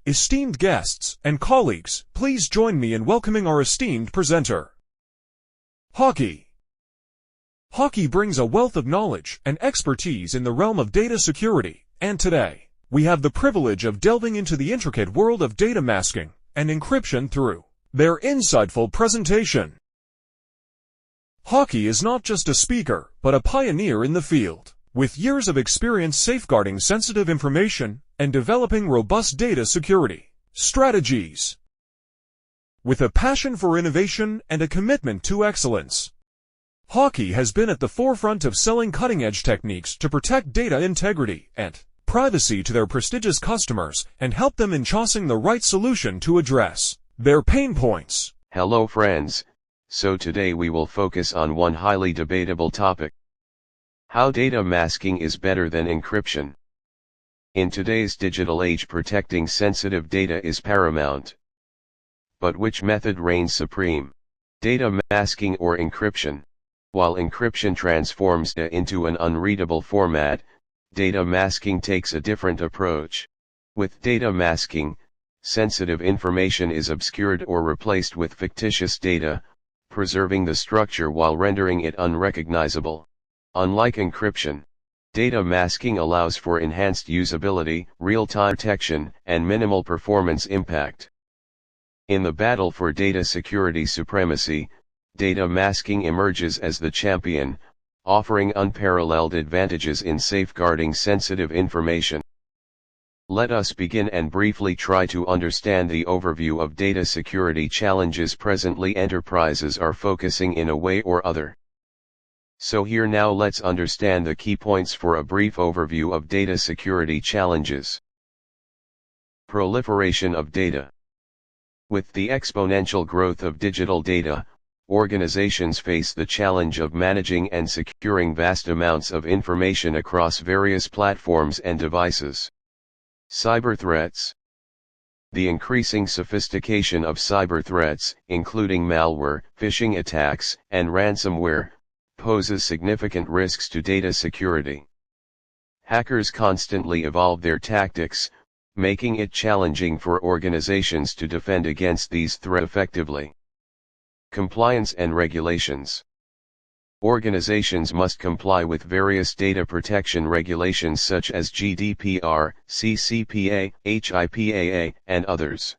Esteemed guests and colleagues, please join me in welcoming our esteemed presenter. Hockey. Hockey brings a wealth of knowledge and expertise in the realm of data security, and today, we have the privilege of delving into the intricate world of data masking and encryption through their insightful presentation. Hockey is not just a speaker, but a pioneer in the field, with years of experience safeguarding sensitive information and developing robust data security strategies. With a passion for innovation and a commitment to excellence, Hockey has been at the forefront of selling cutting-edge techniques to protect data integrity and privacy to their prestigious customers and help them in choosing the right solution to address their pain points. Hello friends, so today we will focus on one highly debatable topic. How data masking is better than encryption. In today's digital age, protecting sensitive data is paramount. But which method reigns supreme? Data masking or encryption? While encryption transforms data into an unreadable format, data masking takes a different approach. With data masking, sensitive information is obscured or replaced with fictitious data, preserving the structure while rendering it unrecognizable. Unlike encryption, data masking allows for enhanced usability, real-time detection, and minimal performance impact. In the battle for data security supremacy, data masking emerges as the champion, offering unparalleled advantages in safeguarding sensitive information. Let us begin and briefly try to understand the overview of data security challenges presently enterprises are focusing in a way or other. So here now let's understand the key points for a brief overview of data security challenges. Proliferation of data. With the exponential growth of digital data, organizations face the challenge of managing and securing vast amounts of information across various platforms and devices. Cyber threats. The increasing sophistication of cyber threats, including malware, phishing attacks, and ransomware, poses significant risks to data security. Hackers constantly evolve their tactics, making it challenging for organizations to defend against these threats effectively. Compliance and regulations. Organizations must comply with various data protection regulations such as GDPR, CCPA, HIPAA, and others.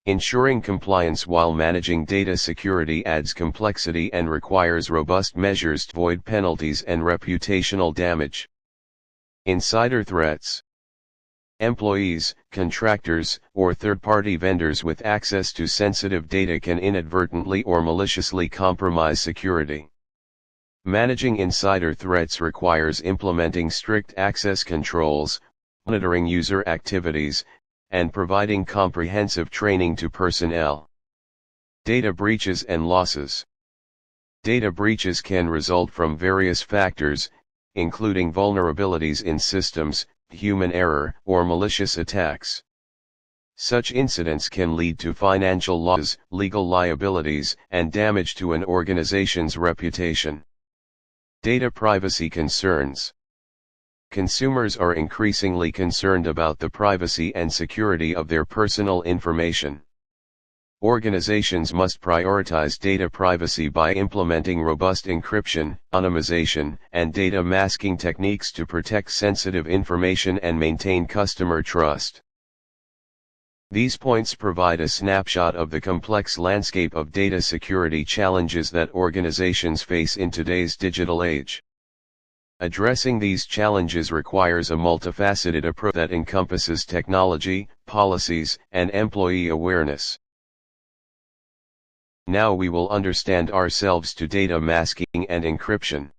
Ensuring compliance while managing data security adds complexity and requires robust measures to avoid penalties and reputational damage. Insider threats. Employees, contractors, or third-party vendors with access to sensitive data can inadvertently or maliciously compromise security. Managing insider threats requires implementing strict access controls, monitoring user activities, and providing comprehensive training to personnel. Data breaches and losses. Data breaches can result from various factors, including vulnerabilities in systems, human error, or malicious attacks. Such incidents can lead to financial losses, legal liabilities, and damage to an organization's reputation. Data privacy concerns. Consumers are increasingly concerned about the privacy and security of their personal information. Organizations must prioritize data privacy by implementing robust encryption, anonymization, and data masking techniques to protect sensitive information and maintain customer trust. These points provide a snapshot of the complex landscape of data security challenges that organizations face in today's digital age. Addressing these challenges requires a multifaceted approach that encompasses technology, policies, and employee awareness. Now we will understand ourselves to data masking and encryption.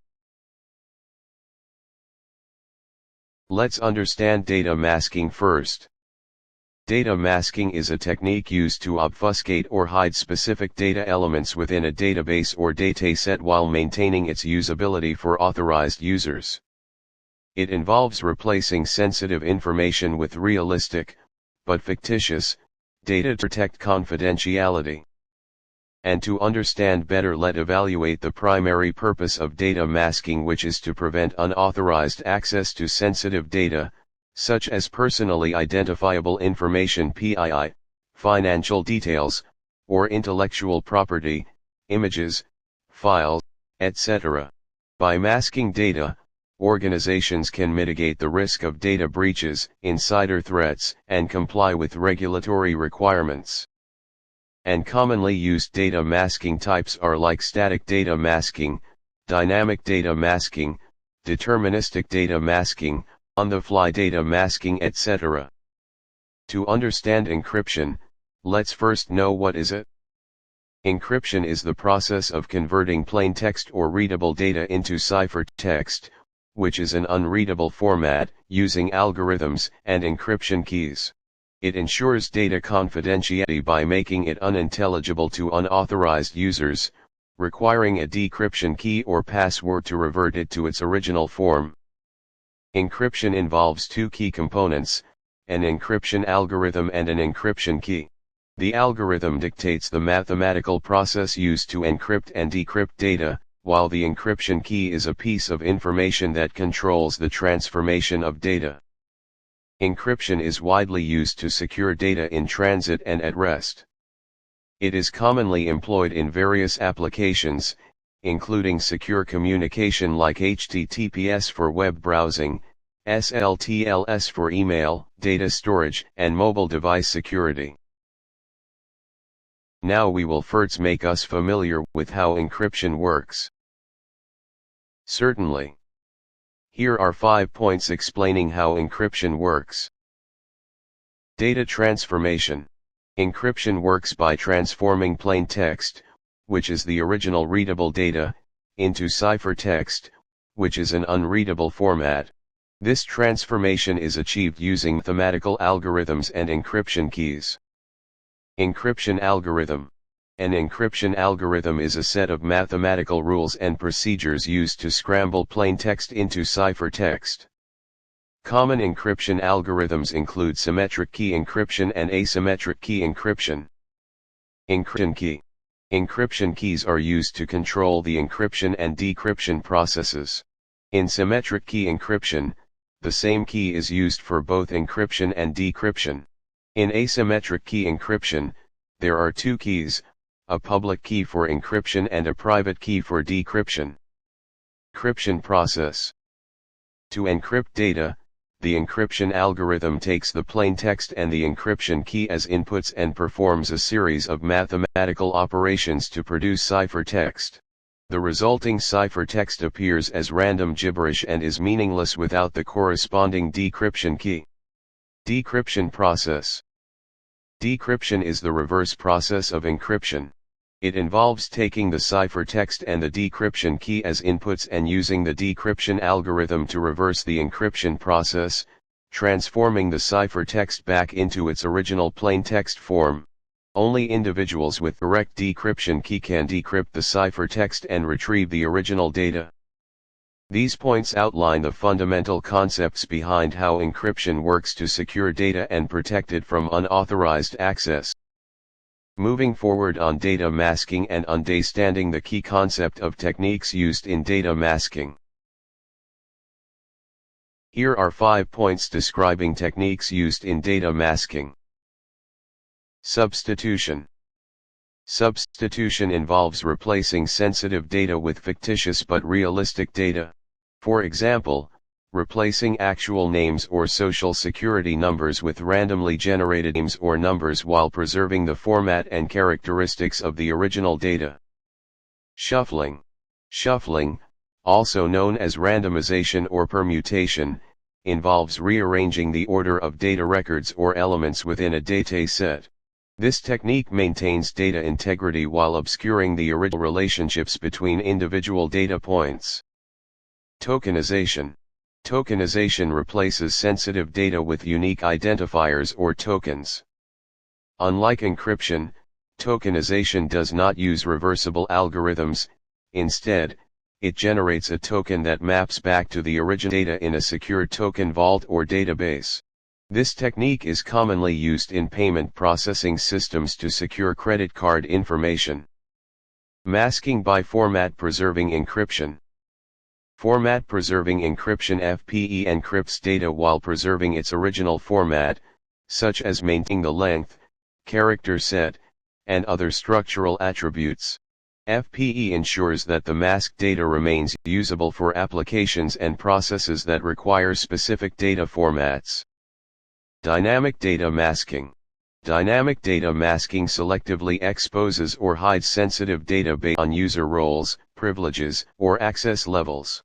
Let's understand data masking first. Data masking is a technique used to obfuscate or hide specific data elements within a database or dataset while maintaining its usability for authorized users. It involves replacing sensitive information with realistic, but fictitious, data to protect confidentiality. And to understand better, let's evaluate the primary purpose of data masking, which is to prevent unauthorized access to sensitive data, such as personally identifiable information (PII), financial details, or intellectual property, images, files, etc. By masking data, organizations can mitigate the risk of data breaches, insider threats, and comply with regulatory requirements. And commonly used data masking types are like static data masking, dynamic data masking, deterministic data masking, on-the-fly data masking, etc. To understand encryption, let's first know what is it. Encryption is the process of converting plain text or readable data into ciphertext, which is an unreadable format, using algorithms and encryption keys. It ensures data confidentiality by making it unintelligible to unauthorized users, requiring a decryption key or password to revert it to its original form. Encryption involves two key components, an encryption algorithm and an encryption key. The algorithm dictates the mathematical process used to encrypt and decrypt data, while the encryption key is a piece of information that controls the transformation of data. Encryption is widely used to secure data in transit and at rest. It is commonly employed in various applications, including secure communication like HTTPS for web browsing, SLTLS for email, data storage, and mobile device security. Now we will first make us familiar with how encryption works. Certainly. Here are 5 points explaining how encryption works. Data transformation. Encryption works by transforming plain text, which is the original readable data, into ciphertext, which is an unreadable format. This transformation is achieved using mathematical algorithms and encryption keys. Encryption algorithm. An encryption algorithm is a set of mathematical rules and procedures used to scramble plain text into ciphertext. Common encryption algorithms include symmetric key encryption and asymmetric key encryption. Encryption key. Encryption keys are used to control the encryption and decryption processes. In symmetric key encryption, the same key is used for both encryption and decryption. In asymmetric key encryption, there are two keys, a public key for encryption and a private key for decryption. Encryption process. To encrypt data, the encryption algorithm takes the plain text and the encryption key as inputs and performs a series of mathematical operations to produce ciphertext. The resulting ciphertext appears as random gibberish and is meaningless without the corresponding decryption key. Decryption process. Decryption is the reverse process of encryption. It involves taking the ciphertext and the decryption key as inputs and using the decryption algorithm to reverse the encryption process, transforming the ciphertext back into its original plaintext form. Only individuals with correct decryption key can decrypt the ciphertext and retrieve the original data. These points outline the fundamental concepts behind how encryption works to secure data and protect it from unauthorized access. Moving forward on data masking and understanding the key concept of techniques used in data masking. Here are 5 points describing techniques used in data masking. Substitution. Substitution involves replacing sensitive data with fictitious but realistic data. For example, replacing actual names or social security numbers with randomly generated names or numbers while preserving the format and characteristics of the original data. Shuffling. Shuffling, also known as randomization or permutation, involves rearranging the order of data records or elements within a dataset. This technique maintains data integrity while obscuring the original relationships between individual data points. Tokenization. Tokenization replaces sensitive data with unique identifiers or tokens. Unlike encryption, tokenization does not use reversible algorithms. Instead, it generates a token that maps back to the original data in a secure token vault or database. This technique is commonly used in payment processing systems to secure credit card information. Masking by format preserving encryption. Format preserving encryption. FPE encrypts data while preserving its original format, such as maintaining the length, character set, and other structural attributes. FPE ensures that the masked data remains usable for applications and processes that require specific data formats. Dynamic data masking. Dynamic data masking selectively exposes or hides sensitive data based on user roles, privileges, or access levels.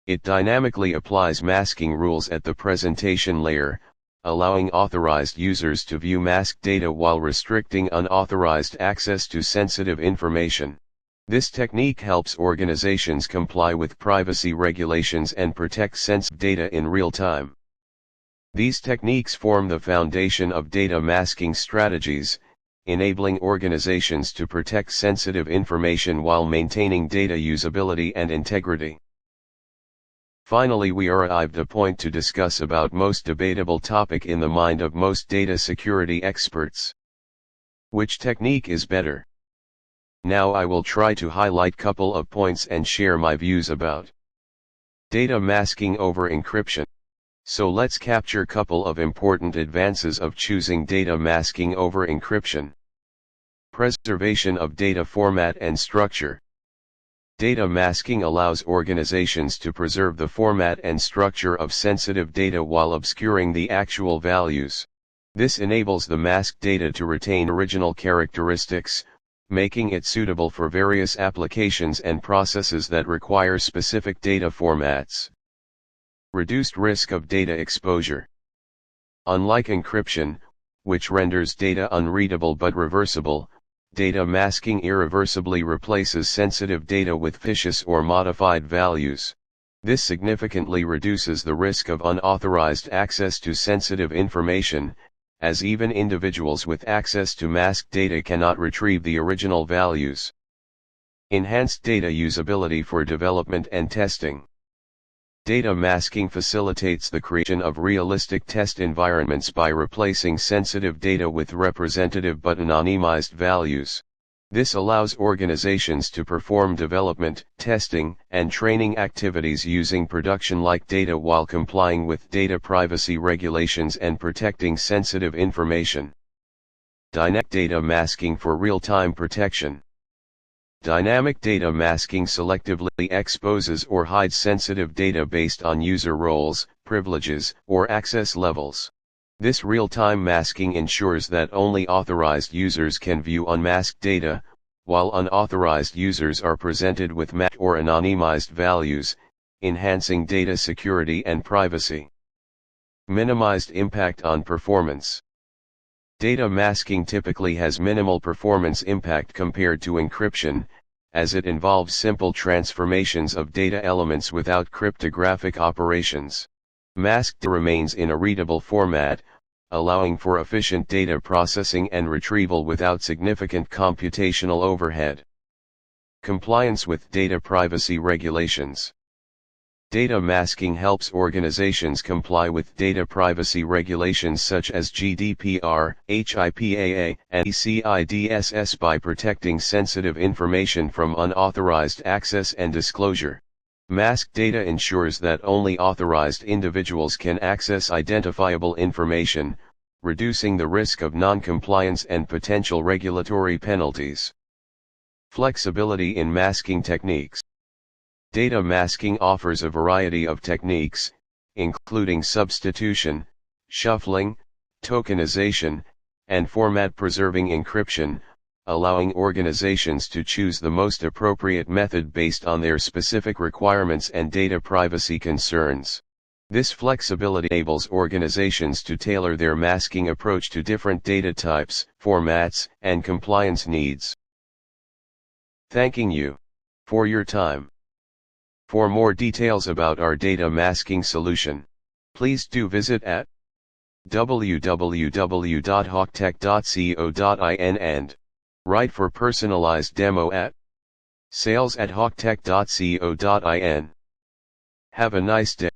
It dynamically applies masking rules at the presentation layer, allowing authorized users to view masked data while restricting unauthorized access to sensitive information. This technique helps organizations comply with privacy regulations and protect sensitive data in real time. These techniques form the foundation of data masking strategies, enabling organizations to protect sensitive information while maintaining data usability and integrity. Finally, we arrived at a point to discuss about most debatable topic in the mind of most data security experts. Which technique is better? Now I will try to highlight couple of points and share my views about data masking over encryption. So let's capture couple of important advances of choosing data masking over encryption. Preservation of data format and structure. Data masking allows organizations to preserve the format and structure of sensitive data while obscuring the actual values. This enables the masked data to retain original characteristics, making it suitable for various applications and processes that require specific data formats. Reduced risk of data exposure. Unlike encryption, which renders data unreadable but reversible, data masking irreversibly replaces sensitive data with fictitious or modified values. This significantly reduces the risk of unauthorized access to sensitive information, as even individuals with access to masked data cannot retrieve the original values. Enhanced data usability for development and testing. Data masking facilitates the creation of realistic test environments by replacing sensitive data with representative but anonymized values. This allows organizations to perform development, testing, and training activities using production-like data while complying with data privacy regulations and protecting sensitive information. Dynamic data masking for real-time protection. Dynamic data masking selectively exposes or hides sensitive data based on user roles, privileges, or access levels. This real-time masking ensures that only authorized users can view unmasked data, while unauthorized users are presented with masked or anonymized values, enhancing data security and privacy. Minimized impact on performance. Data masking typically has minimal performance impact compared to encryption, as it involves simple transformations of data elements without cryptographic operations. Masked data remains in a readable format, allowing for efficient data processing and retrieval without significant computational overhead. Compliance with data privacy regulations. Data masking helps organizations comply with data privacy regulations such as GDPR, HIPAA, and ECIDSS by protecting sensitive information from unauthorized access and disclosure. Masked data ensures that only authorized individuals can access identifiable information, reducing the risk of non-compliance and potential regulatory penalties. Flexibility in masking techniques. Data masking offers a variety of techniques, including substitution, shuffling, tokenization, and format-preserving encryption, allowing organizations to choose the most appropriate method based on their specific requirements and data privacy concerns. This flexibility enables organizations to tailor their masking approach to different data types, formats, and compliance needs. Thanking you for your time. For more details about our data masking solution, please do visit at www.hawktech.co.in and write for personalized demo at sales@hawktech.co.in. Have a nice day.